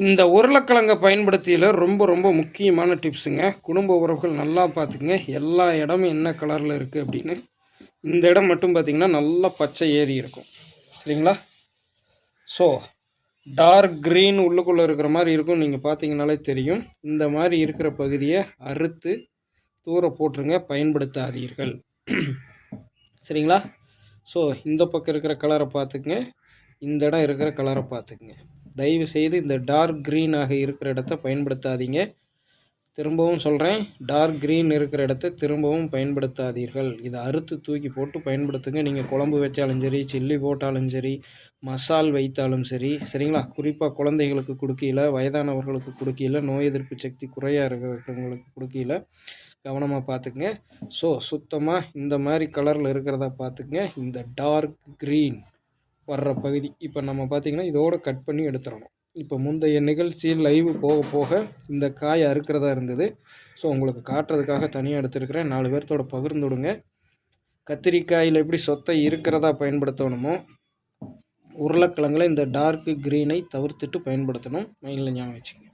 இந்த உருளைக்கிழங்க பயன்படுத்தியில் ரொம்ப ரொம்ப முக்கியமான டிப்ஸுங்க. குடும்ப உறவுகள் நல்லா பார்த்துக்குங்க. எல்லா இடமும் என்ன கலரில் இருக்குது அப்படின்னு. இந்த இடம் மட்டும் பார்த்திங்கன்னா நல்லா பச்சை ஏறி இருக்கும், சரிங்களா? ஸோ டார்க் க்ரீன் உள்ளுக்குள்ளே இருக்கிற மாதிரி இருக்கும். நீங்கள் பார்த்தீங்கனாலே தெரியும். இந்த மாதிரி இருக்கிற பகுதியை அறுத்து தூர போட்டுருங்க, பயன்படுத்தாதீர்கள். சரிங்களா? ஸோ இந்த பக்கம் இருக்கிற கலரை பார்த்துக்குங்க, இந்த இடம் இருக்கிற கலரை பார்த்துக்குங்க. தயவு செய்து இந்த டார்க் க்ரீனாக இருக்கிற இடத்த பயன்படுத்தாதீங்க. திரும்பவும் சொல்கிறேன், டார்க் க்ரீன் இருக்கிற இடத்த திரும்பவும் பயன்படுத்தாதீர்கள். இதை அறுத்து தூக்கி போட்டு பயன்படுத்துங்க. நீங்கள் குழம்பு வச்சாலும் சரி, சில்லி போட்டாலும் சரி, மசால் வைத்தாலும் சரி, சரிங்களா? குறிப்பாக குழந்தைகளுக்கு கொடுக்கையில், வயதானவர்களுக்கு கொடுக்கையில், நோய் எதிர்ப்பு சக்தி குறையாக இருக்கிறவங்களுக்கு கொடுக்கையில் கவனமாக பார்த்துக்குங்க. ஸோ சுத்தமாக இந்த மாதிரி கலரில் இருக்கிறதா பார்த்துக்குங்க. இந்த டார்க் க்ரீன் வர்ற பகுதி இப்போ நம்ம பார்த்திங்கன்னா இதோடு கட் பண்ணி எடுத்துடணும். இப்போ முந்தைய நிகழ்ச்சியில் லைவ் போக போக இந்த காய் அறுக்கிறதா இருந்தது. ஸோ உங்களுக்கு காட்டுறதுக்காக தனியாக எடுத்துருக்கிறேன். 4 பேர்த்தோட பகிர்ந்து விடுங்க. கத்திரிக்காயில் எப்படி சொத்தை இருக்கிறதா பயன்படுத்தணுமோ, உருளைக்கிழங்குல இந்த டார்க் க்ரீனை தவிர்த்துட்டு பயன்படுத்தணும். மைண்டில் ஞாபகம் வச்சுங்க.